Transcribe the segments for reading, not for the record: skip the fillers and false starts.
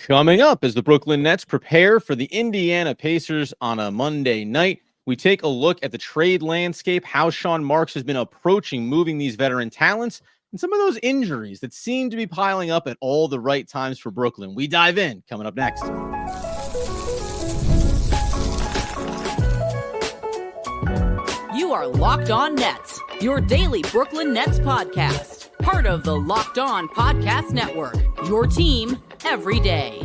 Coming up, as the Brooklyn Nets prepare for the Indiana Pacers on a Monday night, we take a look at the trade landscape, how Sean Marks has been approaching moving these veteran talents, and some of those injuries that seem to be piling up at all the right times for Brooklyn. We dive in, coming up next. You are Locked On Nets, your daily Brooklyn Nets podcast. Part of the Locked On Podcast Network, your team every day.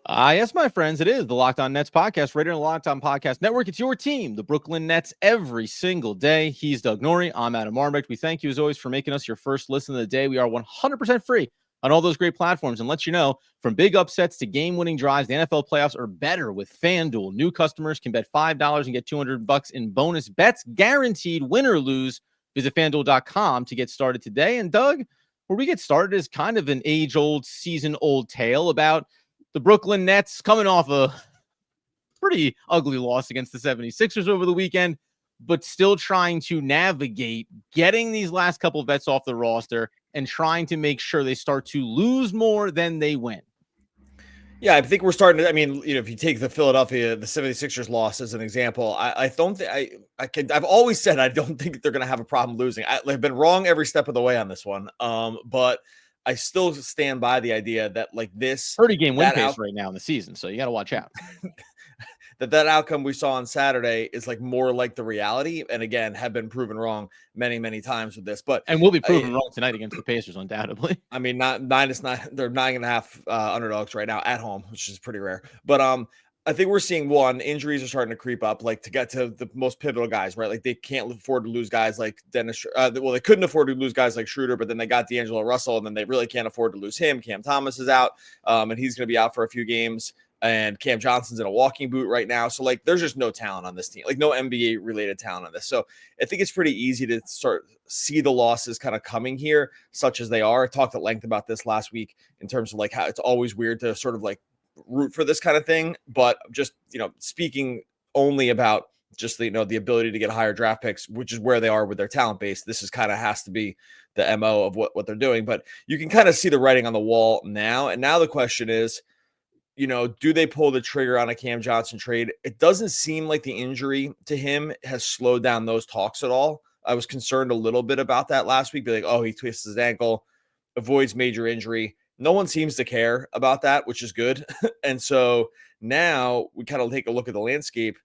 Yes, my friends, it is the Locked On Nets podcast, right here on the Locked On Podcast Network. It's your team, the Brooklyn Nets, every single day. He's Doug Norrie. I'm Adam Armbrecht. We thank you, as always, for making us your first listen of the day. We are 100% free on all those great platforms, and let you know, from big upsets to game-winning drives, the NFL playoffs are better with FanDuel. New customers can bet $5 and get $200 in bonus bets, guaranteed win or lose. Visit FanDuel.com to get started today. And Doug, where we get started is kind of an age-old, season-old tale about the Brooklyn Nets coming off a pretty ugly loss against the 76ers over the weekend, but still trying to navigate getting these last couple of vets off the roster and trying to make sure they start to lose more than they win. Yeah, I think we're starting to, if you take the 76ers loss as an example, I've always said I don't think they're going to have a problem losing. I've been wrong every step of the way on this one. But I still stand by the idea that this 30-game win pace right now in the season, so you got to watch out. that outcome we saw on Saturday is more like the reality, and again have been proven wrong many times with this. But we'll be proven wrong tonight against the Pacers, undoubtedly. Not -9. They're 9.5 underdogs right now at home, which is pretty rare. But I think we're seeing injuries are starting to creep up, to get to the most pivotal guys, right? They can't afford to lose guys like Dennis. They couldn't afford to lose guys like Schroeder, but then they got D'Angelo Russell, and then they really can't afford to lose him. Cam Thomas is out, and he's going to be out for a few games. And Cam Johnson's in a walking boot right now. So there's just no talent on this team, no NBA related talent on this. So I think it's pretty easy to start see the losses kind of coming here, such as they are. I talked at length about this last week in terms of how it's always weird to sort of root for this kind of thing. But just, speaking only about just the ability to get higher draft picks, which is where they are with their talent base. This is kind of has to be the MO of what they're doing. But you can kind of see the writing on the wall now. And now the question is, do they pull the trigger on a Cam Johnson trade? It doesn't seem like the injury to him has slowed down those talks at all. I was concerned a little bit about that last week. He twists his ankle, avoids major injury. No one seems to care about that, which is good. And so now we kind of take a look at the landscape,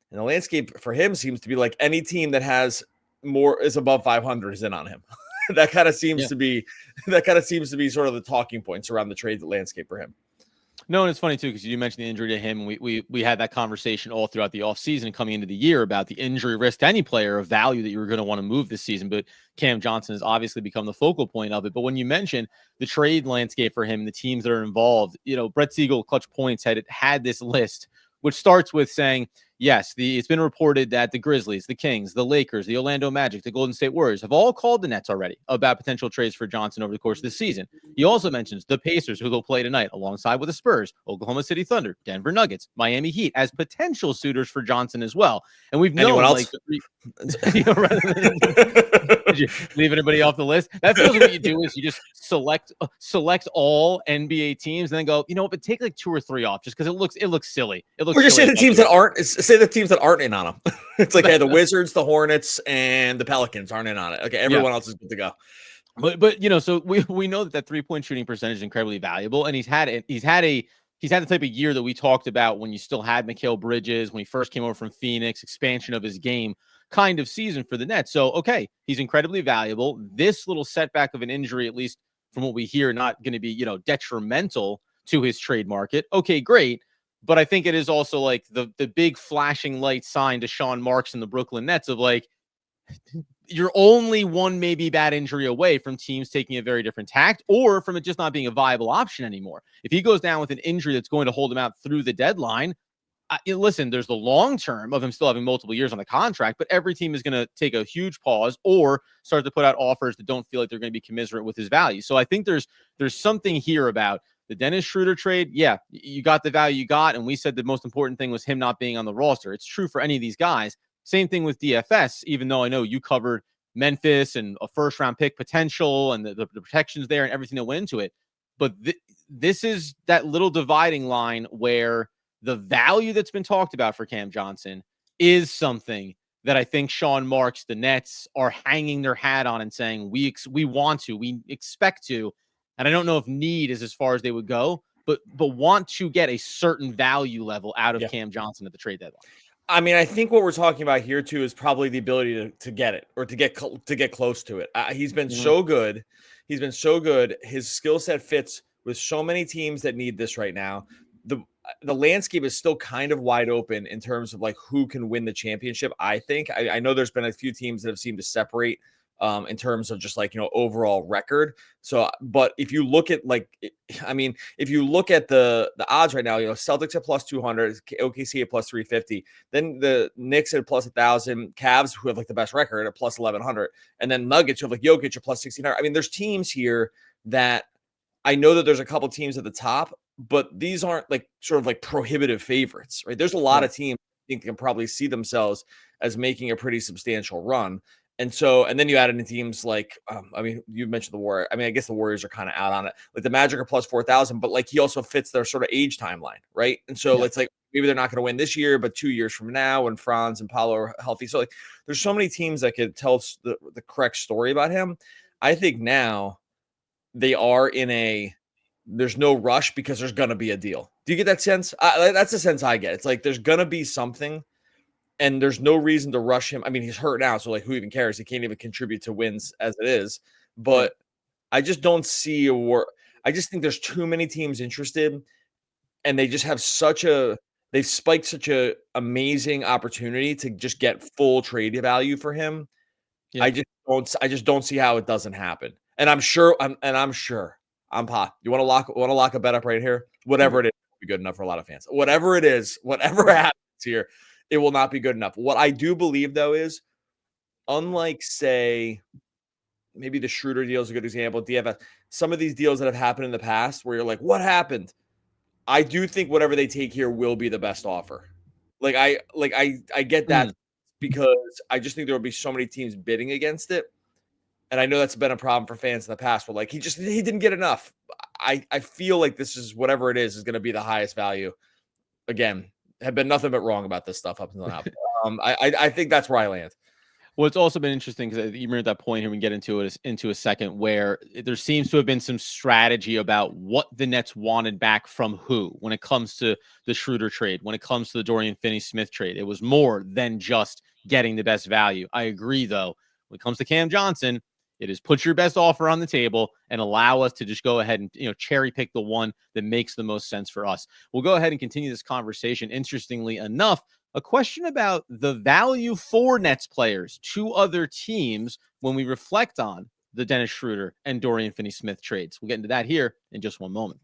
and the landscape for him seems to be any team that has more is above 500 is in on him. That kind of seems to be sort of the talking points around the trade landscape for him. No, and it's funny, too, because you mentioned the injury to him. And we had that conversation all throughout the offseason and coming into the year about the injury risk to any player of value that you were going to want to move this season. But Cam Johnson has obviously become the focal point of it. But when you mention the trade landscape for him, the teams that are involved, Brett Siegel, Clutch Points, had this list, which starts with saying, yes, it's been reported that the Grizzlies, the Kings, the Lakers, the Orlando Magic, the Golden State Warriors have all called the Nets already about potential trades for Johnson over the course of this season. He also mentions the Pacers, who they'll play tonight, alongside with the Spurs, Oklahoma City Thunder, Denver Nuggets, Miami Heat, as potential suitors for Johnson as well. And we've known, did you leave anybody off the list? That feels like what you do is you just select all NBA teams and then go, but take 2 or 3 off just because it looks silly. Or just say the teams that aren't in on them. It's the Wizards, the Hornets, and the Pelicans aren't in on it. Okay, everyone else is good to go. But so we know that 3-point shooting percentage is incredibly valuable, and he's had the type of year that we talked about when you still had Mikal Bridges, when he first came over from Phoenix, expansion of his game kind of season for the Nets. So, okay, he's incredibly valuable. This little setback of an injury, at least from what we hear, not going to be, detrimental to his trade market. Okay, great. But I think it is also the big flashing light sign to Sean Marks and the Brooklyn Nets of you're only one maybe bad injury away from teams taking a very different tact, or from it just not being a viable option anymore. If he goes down with an injury that's going to hold him out through the deadline, listen, there's the long term of him still having multiple years on the contract, but every team is going to take a huge pause or start to put out offers that don't feel like they're going to be commensurate with his value. So I think there's something here about the Dennis Schroeder trade. Yeah, you got the value you got, and we said the most important thing was him not being on the roster. It's true for any of these guys. Same thing with DFS, even though I know you covered Memphis and a first-round pick potential and the protections there and everything that went into it. But this is that little dividing line where the value that's been talked about for Cam Johnson is something that I think Sean Marks, the Nets, are hanging their hat on and saying, we want to, we expect to. And I don't know if need is as far as they would go, but want to get a certain value level out of Cam Johnson at the trade deadline. I mean, I think what we're talking about here too is probably the ability to get it or to get close to it. He's been so good. He's been so good. His skill set fits with so many teams that need this right now. The landscape is still kind of wide open in terms of like who can win the championship. I think I know there's been a few teams that have seemed to separate in terms of just like, overall record. So, but if you look at if you look at the odds right now, Celtics at plus 200, OKC at plus 350, then the Knicks at plus 1,000, Cavs, who have like the best record, at plus 1,100, and then Nuggets, who have like Jokic at plus 1,600. I mean, there's teams here that I know that there's a couple teams at the top, but these aren't like sort of like prohibitive favorites, right? There's a lot of teams I think can probably see themselves as making a pretty substantial run. And then you add in teams like, you mentioned the Warriors. I mean, I guess the Warriors are kind of out on it. Like the Magic are plus 4,000, but like he also fits their sort of age timeline, right? And so it's like maybe they're not going to win this year, but 2 years from now when Franz and Paolo are healthy. So like there's so many teams that could tell the correct story about him. I think now they are in there's no rush because there's going to be a deal. Do you get that sense? That's the sense I get. It's like there's going to be something. And there's no reason to rush him. I mean, he's hurt now, so like who even cares? He can't even contribute to wins as it is. But I just don't see I just think there's too many teams interested, and they just have they've spiked such a amazing opportunity to just get full trade value for him. Yeah. I just don't see how it doesn't happen. And I'm sure you want to lock a bet up right here? Whatever it is will be good enough for a lot of fans. Whatever it is, whatever happens here, it will not be good enough. What I do believe, though, is unlike, say, maybe the Schroeder deal is a good example, DFS, some of these deals that have happened in the past where you're like, what happened? I do think whatever they take here will be the best offer. I get that because I just think there will be so many teams bidding against it. And I know that's been a problem for fans in the past where like he didn't get enough. I feel like this is whatever it is going to be the highest value. Again, have been nothing but wrong about this stuff up until now. I think that's where I land. Well, it's also been interesting because you made that point here. We can get into a second where there seems to have been some strategy about what the Nets wanted back from who when it comes to the Schroeder trade, when it comes to the Dorian Finney-Smith trade. It was more than just getting the best value. I agree, though. When it comes to Cam Johnson, it is put your best offer on the table and allow us to just go ahead and cherry pick the one that makes the most sense for us. We'll go ahead and continue this conversation. Interestingly enough, a question about the value for Nets players to other teams when we reflect on the Dennis Schroeder and Dorian Finney-Smith trades. We'll get into that here in just one moment.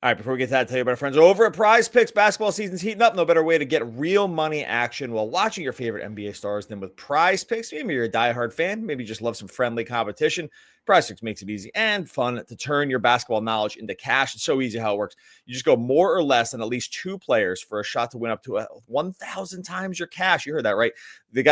All right, before we get to that, I'll tell you about our friends over at PrizePicks. Basketball season's heating up. No better way to get real money action while watching your favorite NBA stars than with PrizePicks. Maybe you're a diehard fan. Maybe you just love some friendly competition. PrizePicks makes it easy and fun to turn your basketball knowledge into cash. It's so easy how it works. You just go more or less than at least two players for a shot to win up to 1,000 times your cash. You heard that, right? If you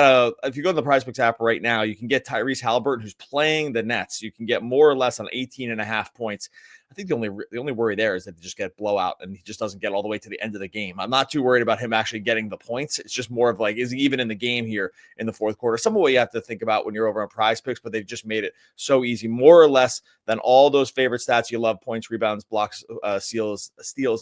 go to the PrizePicks app right now, you can get Tyrese Halliburton, who's playing the Nets. You can get more or less on 18.5 points. I think the only worry there is that they just get blowout and he just doesn't get all the way to the end of the game. I'm not too worried about him actually getting the points. It's just more of like, is he even in the game here in the fourth quarter? Some of what you have to think about when you're over on PrizePicks, but they've just made it so easy, more or less than all those favorite stats you love: points, rebounds, blocks, steals,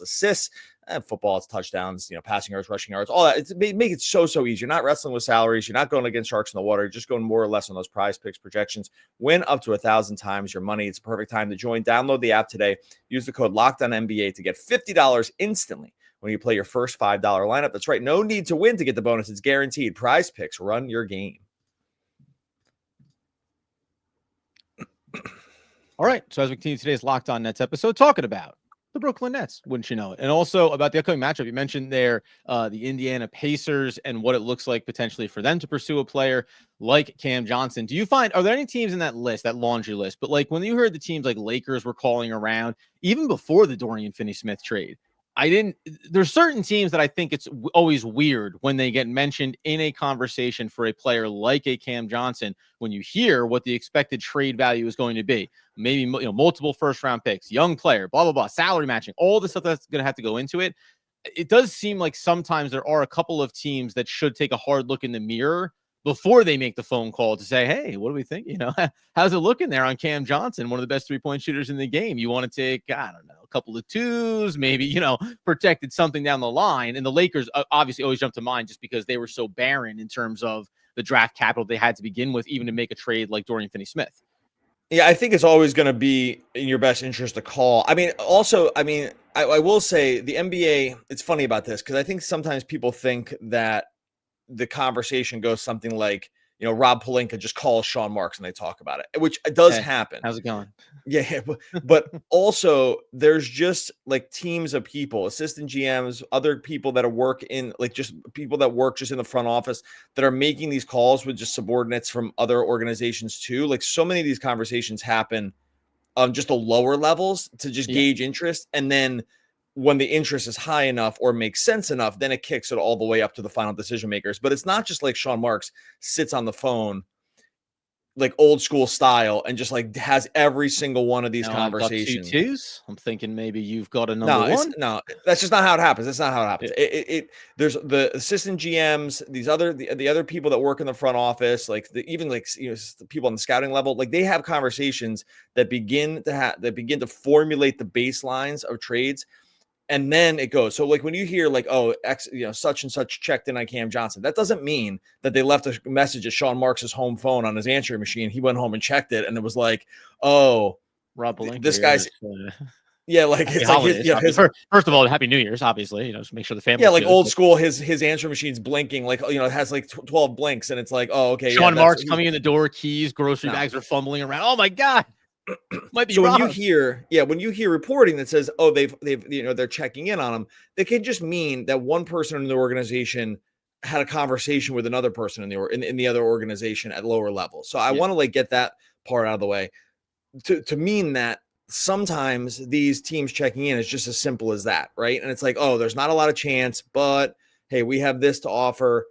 assists. And football, it's touchdowns, passing yards, rushing yards, all that. Make it so easy. You're not wrestling with salaries. You're not going against sharks in the water. You're just going more or less on those PrizePicks projections. Win up to 1,000 times your money. It's a perfect time to join. Download the app today. Use the code LOCKEDONNBA to get $50 instantly when you play your first $5 lineup. That's right. No need to win to get the bonus. It's guaranteed. PrizePicks, run your game. All right. So as we continue today's Locked On Nets episode, talking about the Brooklyn Nets, wouldn't you know it? And also about the upcoming matchup. You mentioned there the Indiana Pacers and what it looks like potentially for them to pursue a player like Cam Johnson. Are there any teams in that list, that laundry list? But like when you heard the teams like Lakers were calling around, even before the Dorian Finney-Smith trade, there's certain teams that I think it's always weird when they get mentioned in a conversation for a player like a Cam Johnson, when you hear what the expected trade value is going to be, maybe, multiple first round picks, young player, blah, blah, blah, salary matching, all the stuff that's going to have to go into it. It does seem like sometimes there are a couple of teams that should take a hard look in the mirror before they make the phone call to say, hey, what do we think? How's it looking there on Cam Johnson, one of the best 3-point shooters in the game? You want to take, I don't know, a couple of twos, maybe, protected something down the line. And the Lakers obviously always jump to mind just because they were so barren in terms of the draft capital they had to begin with, even to make a trade like Dorian Finney-Smith. Yeah, I think it's always going to be in your best interest to call. I will say the NBA, it's funny about this because I think sometimes people think that the conversation goes something like, Rob Pelinka just calls Sean Marks and they talk about it, which does happen. How's it going? Yeah, but also there's just like teams of people, assistant GMs, other people that work in just people that work just in the front office that are making these calls with just subordinates from other organizations too. Like so many of these conversations happen on just the lower levels to just gauge interest. And then when the interest is high enough or makes sense enough, then it kicks it all the way up to the final decision makers. But it's not just like Sean Marks sits on the phone like old school style and just like has every single one of these conversations. I've got 2 twos. I'm thinking maybe you've got a number one. No, that's just not how it happens. That's not how it happens. There's the assistant GMs, these other the other people that work in the front office, like even the people on the scouting level, like they have conversations that begin to formulate the baselines of trades. And then it goes. So like when you hear like, oh, such and such checked in on Cam Johnson, that doesn't mean that they left a message at Sean Marks' home phone on his answering machine. He went home and checked it. And it was like, oh, Rob Pelinka, this guy's, like, it's like first of all, Happy New Year's, obviously, just make sure the family. Yeah. Like old school, his answering machine's blinking, like, it has like 12 blinks and it's like, oh, okay. Sean Marks coming in the door, keys, grocery bags are fumbling around. Oh my God. Might be so wrong. when you hear reporting that says, oh, they've they're checking in on them, they can just mean that one person in the organization had a conversation with another person in the other organization at lower levels. So I want to like get that part out of the way to mean that sometimes these teams checking in is just as simple as that, right? And it's like, oh, there's not a lot of chance, but hey, we have this to offer.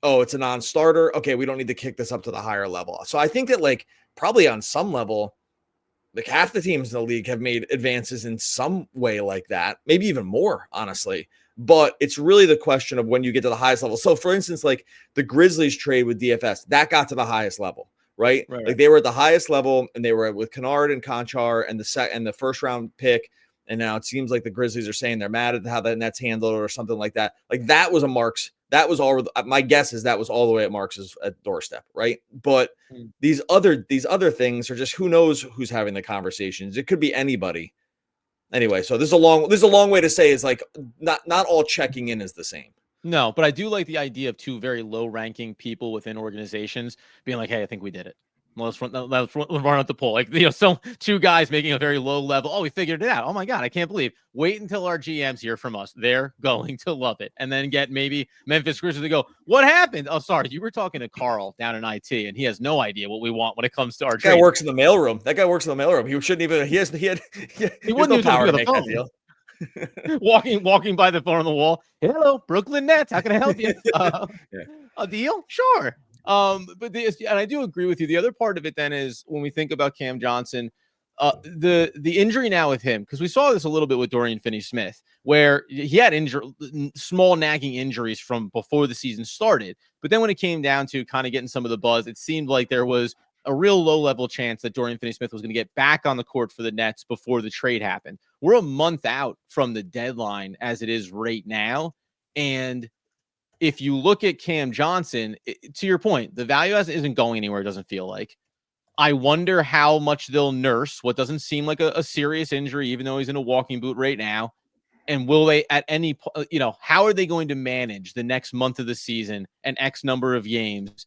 Oh, it's a non-starter. Okay, we don't need to kick this up to the higher level. So I think that like probably on some level, like half the teams in the league have made advances in some way like that, maybe even more, honestly. But it's really the question of when you get to the highest level. So, for instance, like the Grizzlies trade with DFS, that got to the highest level, right? Like they were at the highest level, and they were with Kennard and Conchar and the first round pick. And now it seems like the Grizzlies are saying they're mad at how the Nets handled it or something like that. Like that was a Marks. That was all. My guess is that was all the way at Marks's doorstep, right? But these other things are just who knows who's having the conversations. It could be anybody. Anyway, so there's a long way to say is like not all checking in is the same. No, but I do like the idea of 2 very low ranking people within organizations being like, hey, I think we did it. Let's run up the poll. Like, so 2 guys making a very low level. Oh, we figured it out. Oh my God, I can't believe. Wait until our GMs hear from us. They're going to love it. And then get maybe Memphis Grizzlies to go, what happened? Oh, sorry. You were talking to Carl down in IT and he has no idea what we want when it comes to our trade. That guy works in the mailroom. He shouldn't even, he wouldn't even power to make that deal. walking by the phone on the wall. Hello, Brooklyn Nets. How can I help you? A deal? Sure. But and I do agree with you. The other part of it then is when we think about Cam Johnson, the injury now with him, because we saw this a little bit with Dorian Finney-Smith, where he had small nagging injuries from before the season started. But then when it came down to kind of getting some of the buzz, it seemed like there was a real low-level chance that Dorian Finney-Smith was going to get back on the court for the Nets before the trade happened. We're a month out from the deadline as it is right now, and if you look at Cam Johnson, to your point, the value isn't going anywhere, it doesn't feel like. I wonder how much they'll nurse what doesn't seem like a serious injury, even though he's in a walking boot right now. And will they at any point, how are they going to manage the next month of the season and X number of games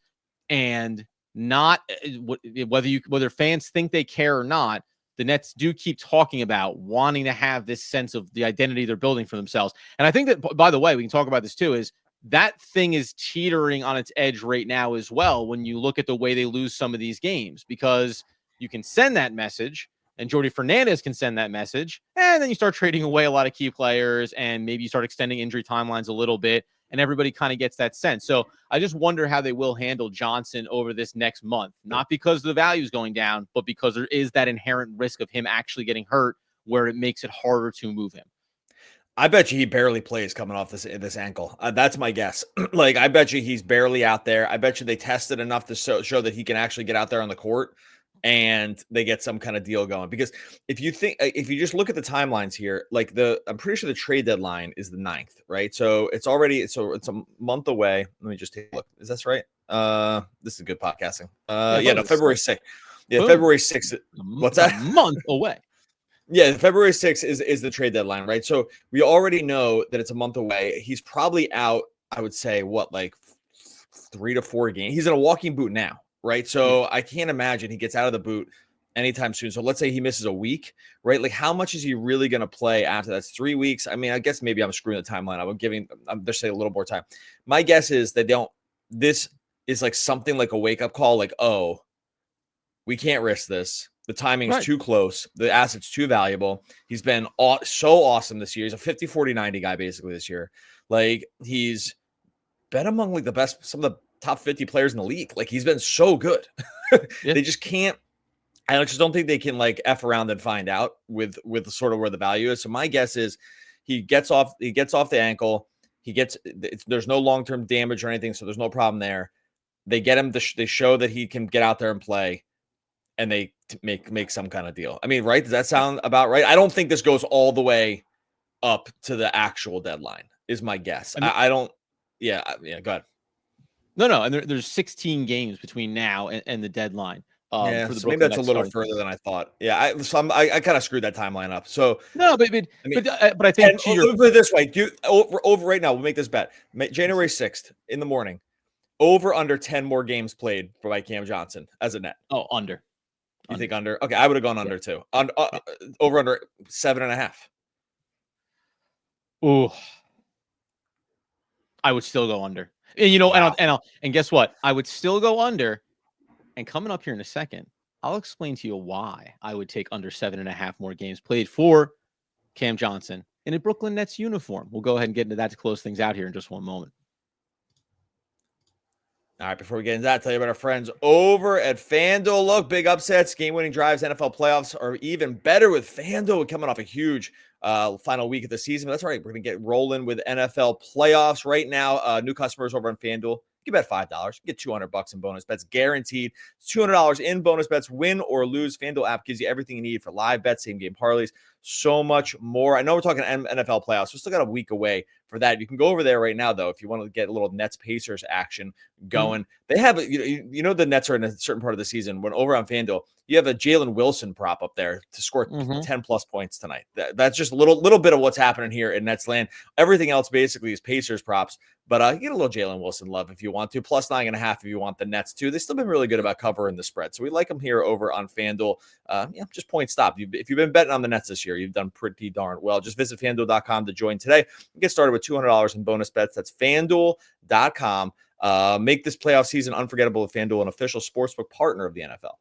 and not whether fans think they care or not, the Nets do keep talking about wanting to have this sense of the identity they're building for themselves. And I think that, by the way, we can talk about this too, is that thing is teetering on its edge right now as well when you look at the way they lose some of these games, because you can send that message, and Jordy Fernandez can send that message. And then you start trading away a lot of key players, and maybe you start extending injury timelines a little bit, and everybody kind of gets that sense. So I just wonder how they will handle Johnson over this next month, not because the value is going down, but because there is that inherent risk of him actually getting hurt where it makes it harder to move him. I bet you he barely plays coming off this ankle. That's my guess. Like, I bet you he's barely out there. I bet you they tested enough to show that he can actually get out there on the court, and they get some kind of deal going. Because if you just look at the timelines here, like I'm pretty sure the trade deadline is the 9th, right? So it's a month away. Let me just take a look. Is that right? This is good podcasting. February 6th. Yeah, boom. February 6th. What's that? A month away. Yeah, February 6th is the trade deadline, right? So we already know that it's a month away. He's probably out, I would say, like 3 to 4 games. He's in a walking boot now, right? So I can't imagine he gets out of the boot anytime soon. So let's say he misses a week, right? Like, how much is he really going to play after that's 3 weeks? I mean, I guess maybe I'm screwing the timeline. I'm just saying a little more time. My guess is that this is like something like a wake-up call, like, oh, we can't risk this. The timing is too close. The asset's too valuable. He's been so awesome this year. He's a 50, 40, 90 guy basically this year. Like, he's been among like some of the top 50 players in the league. Like, he's been so good. They just can't. I just don't think they can like F around and find out with sort of where the value is. So my guess is he gets off the ankle. There's no long-term damage or anything. So there's no problem there. They get him. They show that he can get out there and play. And they make some kind of deal. I mean, right? Does that sound about right? I don't think this goes all the way up to the actual deadline, is my guess. I don't. Yeah. Go ahead. No. And there's 16 games between now and the deadline. So maybe that's a little further than I thought. Yeah. I kind of screwed that timeline up. So no, but I think let me put it this way. Over right now. We'll make this bet. January 6th in the morning. Over under 10 more games played by Cam Johnson as a net. Oh, under. You think under? Okay, I would have gone under too. Over under 7.5. Ooh, I would still go under. And wow. and guess what? I would still go under. And coming up here in a second, I'll explain to you why I would take under 7.5 more games played for Cam Johnson in a Brooklyn Nets uniform. We'll go ahead and get into that to close things out here in just one moment. All right, before we get into that, tell you about our friends over at FanDuel. Look, big upsets, game-winning drives, NFL playoffs are even better with FanDuel. We're coming off a huge final week of the season. But that's all right. We're going to get rolling with NFL playoffs right now. New customers over on FanDuel, you bet $5, get $200 in bonus bets guaranteed. It's $200 in bonus bets, win or lose. FanDuel app gives you everything you need for live bets, same game parlays, so much more. I know we're talking NFL playoffs. We still got a week away for that. You can go over there right now, though, if you want to get a little Nets Pacers action going. They have, the Nets are in a certain part of the season. When over on FanDuel, you have a Jalen Wilson prop up there to score 10 plus points tonight. That's just a little bit of what's happening here in Nets land. Everything else basically is Pacers props. But you get a little Jalen Wilson love if you want to. Plus 9.5 if you want the Nets too. They've still been really good about covering the spread. So we like them here over on FanDuel. Just point stop. If you've been betting on the Nets this year, you've done pretty darn well. Just visit FanDuel.com to join today. Get started with $200 in bonus bets. That's FanDuel.com. Make this playoff season unforgettable with FanDuel, an official sportsbook partner of the NFL.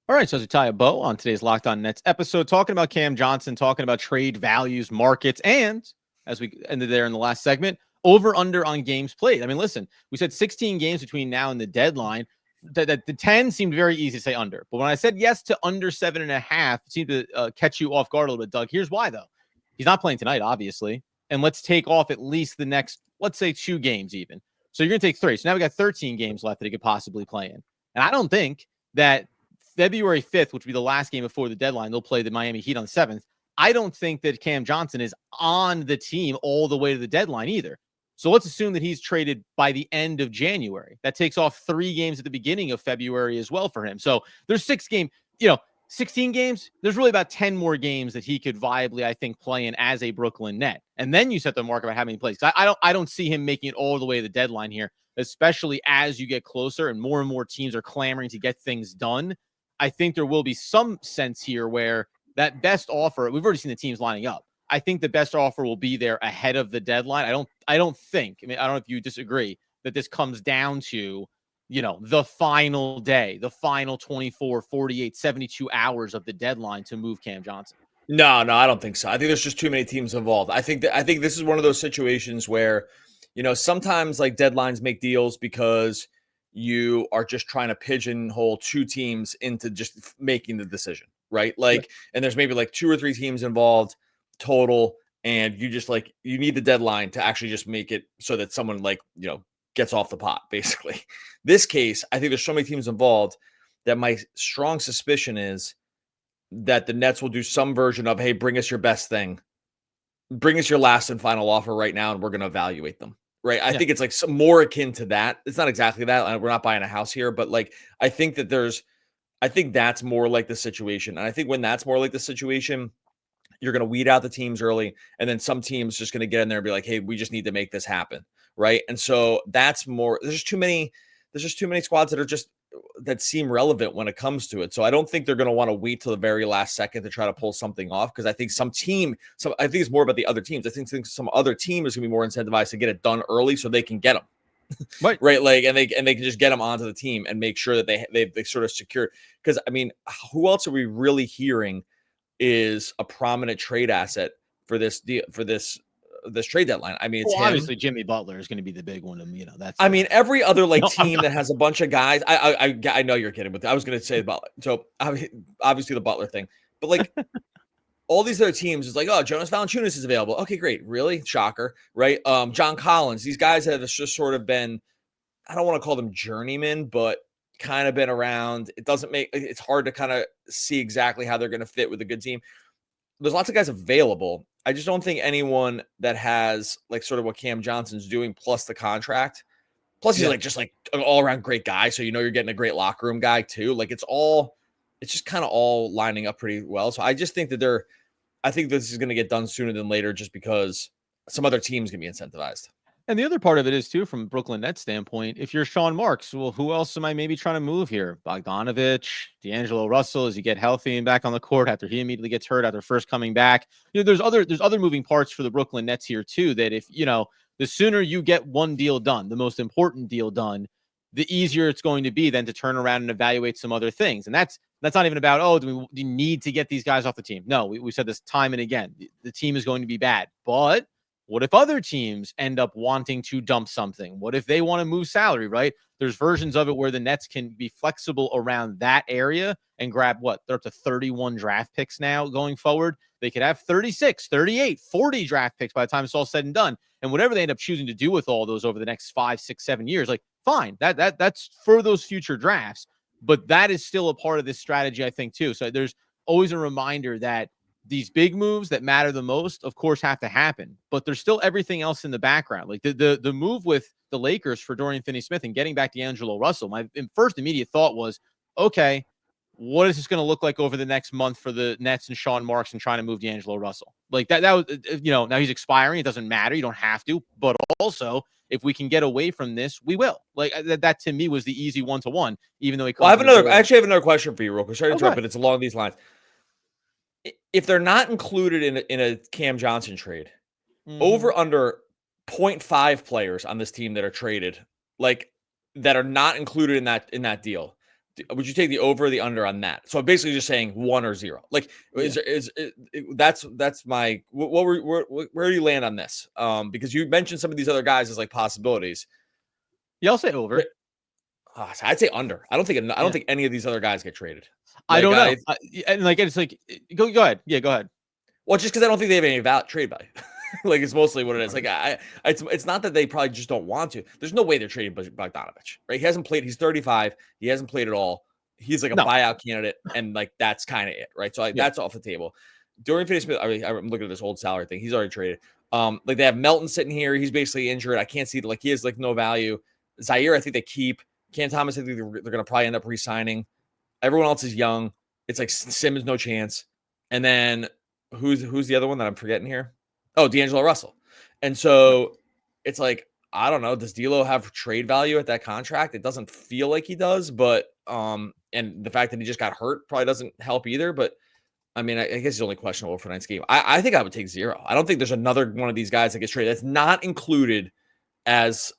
All right, so as we tie a bow on today's Locked On Nets episode, talking about Cam Johnson, talking about trade values, markets, and as we ended there in the last segment, over-under on games played. I mean, listen, we said 16 games between now and the deadline. The 10 seemed very easy to say under. But when I said yes to under 7.5, it seemed to catch you off guard a little bit, Doug. Here's why, though. He's not playing tonight, obviously. And let's take off at least the next, let's say, 2 games even. So you're going to take 3. So now we got 13 games left that he could possibly play in. And I don't think that February 5th, which would be the last game before the deadline, they'll play the Miami Heat on the 7th. I don't think that Cam Johnson is on the team all the way to the deadline either. So let's assume that he's traded by the end of January. That takes off 3 games at the beginning of February as well for him. So there's 16 games. There's really about 10 more games that he could viably, I think, play in as a Brooklyn Net. And then you set the mark about how many plays. I don't see him making it all the way to the deadline here, especially as you get closer and more teams are clamoring to get things done. I think there will be some sense here where that best offer, we've already seen the teams lining up. I think the best offer will be there ahead of the deadline. I don't think, I don't know if you disagree, that this comes down to the final day, the final 24, 48, 72 hours of the deadline to move Cam Johnson. No, I don't think so. I think there's just too many teams involved. I think this is one of those situations where, sometimes like deadlines make deals because you are just trying to pigeonhole two teams into just making the decision, right? Like, and there's maybe like 2 or 3 teams involved total, and you just like, you need the deadline to actually just make it so that someone gets off the pot, basically. This case, I think there's so many teams involved that my strong suspicion is that the Nets will do some version of, hey, bring us your best thing. Bring us your last and final offer right now, and we're going to evaluate them. Right. I think it's like some more akin to that. It's not exactly that. We're not buying a house here, but like, I think that's more like the situation. And I think when that's more like the situation, you're going to weed out the teams early. And then some teams just going to get in there and be like, hey, we just need to make this happen. Right. And so that's more, there's just too many squads that seem relevant when it comes to it. So I don't think they're going to want to wait till the very last second to try to pull something off. Cause I think I think it's more about the other teams. I think some other team is going to be more incentivized to get it done early so they can get them. Right. Right. Like, and they can just get them onto the team and make sure that they sort of secure. Cause I mean, who else are we really hearing is a prominent trade asset for this deal, for this trade deadline? I mean, it's obviously Jimmy Butler is going to be the big one. That's. I mean, every other team that has a bunch of guys. I know you're kidding, but I was going to say about so obviously the Butler thing, but like all these other teams is like, oh, Jonas Valanciunas is available. Okay, great, really, shocker, right? John Collins. These guys have just sort of been, I don't want to call them journeymen, but kind of been around. It's hard to kind of see exactly how they're going to fit with a good team. There's lots of guys available. I just don't think anyone that has like sort of what Cam Johnson's doing plus the contract. Plus he's just like an all around great guy. So, you're getting a great locker room guy too. Like it's just kind of all lining up pretty well. So I just think that I think this is going to get done sooner than later just because some other team's going to be incentivized. And the other part of it is too, from Brooklyn Nets standpoint, if you're Sean Marks, well, who else am I maybe trying to move here? Bogdanovich, D'Angelo Russell, as you get healthy and back on the court after he immediately gets hurt after first coming back. There's other moving parts for the Brooklyn Nets here too, that if, the sooner you get one deal done, the most important deal done, the easier it's going to be then to turn around and evaluate some other things. And that's not even about, do we need to get these guys off the team? No, we said this time and again, the team is going to be bad, but what if other teams end up wanting to dump something? What if they want to move salary, right? There's versions of it where the Nets can be flexible around that area and grab they're up to 31 draft picks now going forward. They could have 36, 38, 40 draft picks by the time it's all said and done. And whatever they end up choosing to do with all those over the next 5, 6, 7 years, like fine, that's for those future drafts. But that is still a part of this strategy, I think, too. So there's always a reminder that these big moves that matter the most, of course, have to happen, but there's still everything else in the background. Like the move with the Lakers for Dorian Finney-Smith and getting back D'Angelo Russell. My first immediate thought was, okay, what is this going to look like over the next month for the Nets and Sean Marks and trying to move D'Angelo Russell? Like that was, now he's expiring. It doesn't matter. You don't have to, but also if we can get away from this, we will. Like that to me was the easy 1-to-1, even though I actually have another question for you real quick. Sorry to interrupt, but it's along these lines. If they're not included in a Cam Johnson trade, over under 0.5 players on this team that are traded, like that are not included in that deal, would you take the over or the under on that? So I'm basically just saying 1 or 0. Like that's my where do you land on this? Because you mentioned some of these other guys as like possibilities. Yeah, I'll say over. I'd say under. I don't think any of these other guys get traded. Like, I don't know. And like it's like go ahead. Yeah, go ahead. Well, just because I don't think they have any trade value. Like it's mostly what it is. Like it's not that they probably just don't want to. There's no way they're trading Bogdanovich, right? He hasn't played. He's 35. He hasn't played at all. He's like a buyout candidate, and like that's kind of it, right? So that's off the table. Dorian Finney-Smith, I'm looking at this old salary thing. He's already traded. Like they have Melton sitting here. He's basically injured. I can't see like he has like no value. Zaire, I think they keep. Cam Thomas, I think they're going to probably end up re-signing. Everyone else is young. It's like Simmons, no chance. And then who's the other one that I'm forgetting here? Oh, D'Angelo Russell. And so it's like, I don't know. Does D'Lo have trade value at that contract? It doesn't feel like he does, but and the fact that he just got hurt probably doesn't help either. But I mean, I guess he's only questionable for tonight's game. I think I would take 0. I don't think there's another one of these guys that gets traded that's not included as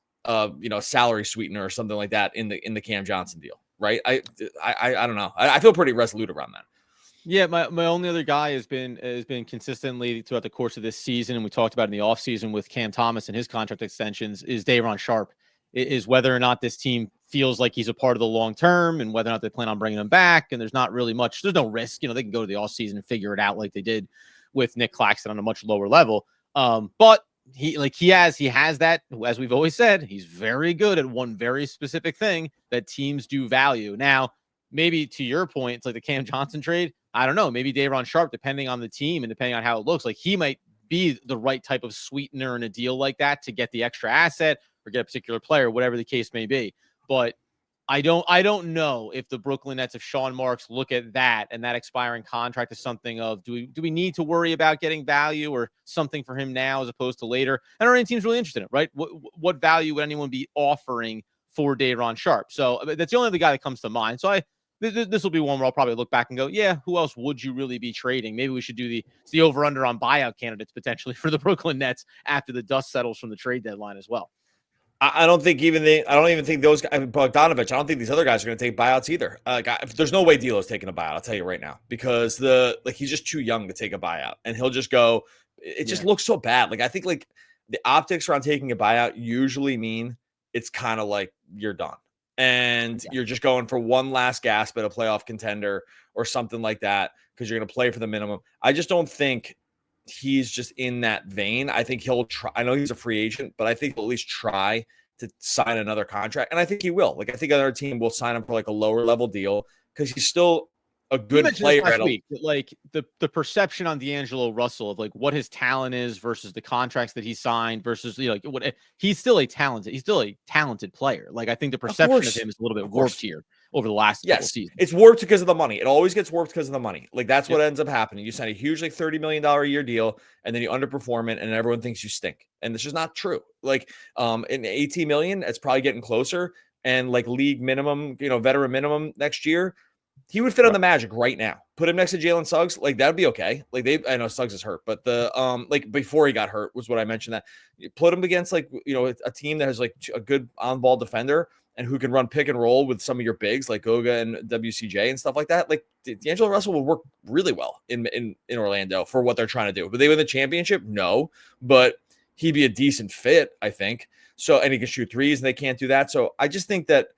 salary sweetener or something like that in the Cam Johnson deal, right? I don't know. I feel pretty resolute around that. Yeah, my only other guy has been consistently throughout the course of this season, and we talked about in the offseason with Cam Thomas and his contract extensions, is Day'Ron Sharpe. Is whether or not this team feels like he's a part of the long term, and whether or not they plan on bringing him back. And there's not really much. There's no risk. They can go to the offseason and figure it out like they did with Nick Claxton on a much lower level. But he has that, as we've always said, he's very good at one very specific thing that teams do value. Now, maybe to your point, it's like the Cam Johnson trade. I don't know. Maybe Day'Ron Sharpe, depending on the team and depending on how it looks, like he might be the right type of sweetener in a deal like that to get the extra asset or get a particular player, whatever the case may be. But I don't know if the Brooklyn Nets, if Sean Marks look at that and that expiring contract as something of, do we need to worry about getting value or something for him now as opposed to later? I don't know any team's really interested in it, right? What value would anyone be offering for Day'Ron Sharpe? So that's the only other guy that comes to mind. So this will be one where I'll probably look back and go, yeah, who else would you really be trading? Maybe we should do the over-under on buyout candidates potentially for the Brooklyn Nets after the dust settles from the trade deadline as well. I don't even think those guys, Bogdanovich, I don't think these other guys are going to take buyouts either. There's no way D'Lo's taking a buyout. I'll tell you right now, because he's just too young to take a buyout, and he'll just go. It just looks so bad. I think the optics around taking a buyout usually mean it's kind of like you're done. And you're just going for one last gasp at a playoff contender or something like that because you're going to play for the minimum. I just don't think he's just in that vein. I think he'll try. I know he's a free agent, but I think he'll at least try to sign another contract. And I think he will. I think another team will sign him for a lower level deal because he's still a good player. Last week, the perception on D'Angelo Russell of what his talent is versus the contracts that he signed versus what he's still a talented player. I think the perception of him is a little bit warped here over the last couple seasons. It's warped because of the money. It always gets warped because of the money. That's what ends up happening. You sign a huge $30 million a year deal and then you underperform it and everyone thinks you stink. And it's just not true. In 18 million, it's probably getting closer. And league minimum, veteran minimum next year, he would fit on the Magic right now. Put him next to Jalen Suggs, that'd be okay. I know Suggs is hurt, but before he got hurt was what I mentioned. That you put him against a team that has a good on-ball defender and who can run pick and roll with some of your bigs like Goga and WCJ and stuff like that. D'Angelo Russell will work really well in Orlando for what they're trying to do. But they win the championship? No, but he'd be a decent fit, I think. So, and he can shoot threes, and they can't do that. So I just think that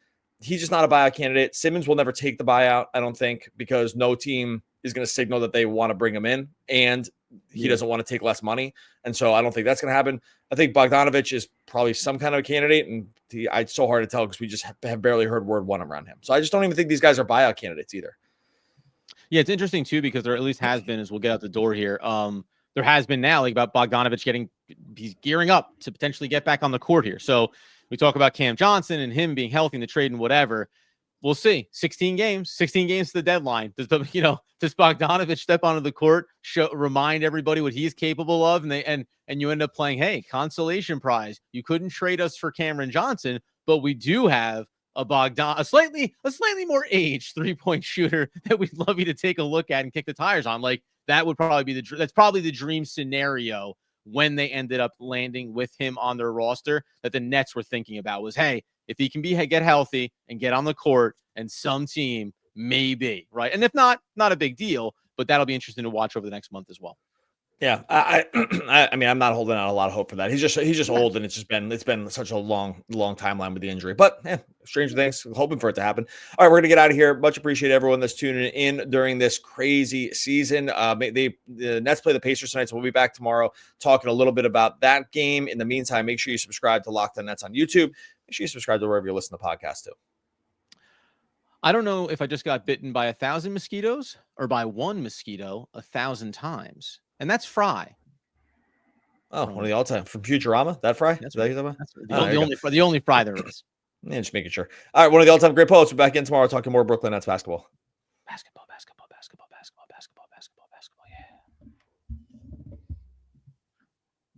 he's just not a buyout candidate. Simmons will never take the buyout, I don't think, because no team is going to signal that they want to bring him in, and he doesn't want to take less money. And so I don't think that's going to happen. I think Bogdanovich is probably some kind of a candidate, and it's so hard to tell because we just have barely heard word one around him. So I just don't even think these guys are buyout candidates either. Yeah, it's interesting too because there at least has been, as we'll get out the door here, there has been now about Bogdanovich he's gearing up to potentially get back on the court here. So we talk about Cam Johnson and him being healthy in the trade and whatever. We'll see. 16 games to the deadline. Does Bogdanovich step onto the court, remind everybody what he's capable of, and you end up playing, hey, consolation prize. You couldn't trade us for Cameron Johnson, but we do have a slightly more aged 3-point shooter that we'd love you to take a look at and kick the tires on. That would probably be that's probably the dream scenario when they ended up landing with him on their roster that the Nets were thinking about was, hey, if he can get healthy and get on the court and some team maybe, right? And if not a big deal, but that'll be interesting to watch over the next month as well. Yeah. I mean, I'm not holding out a lot of hope for that. He's just old, and it's been such a long timeline with the injury, but stranger things, hoping for it to happen. All right, we're going to get out of here. Much appreciate everyone that's tuning in during this crazy season. The Nets play the Pacers tonight, so we'll be back tomorrow talking a little bit about that game. In the meantime, make sure you subscribe to Locked On Nets on YouTube. Make sure you subscribe to wherever you listen to podcasts too. I don't know if I just got bitten by 1,000 mosquitoes or by one mosquito 1,000 times. And that's Fry. Oh, one of the all-time from Futurama. That Fry? That's right. The only Fry there is. Yeah, just making sure. All right, one of the all-time great poets. We're back in tomorrow talking more Brooklyn Nets basketball. Basketball.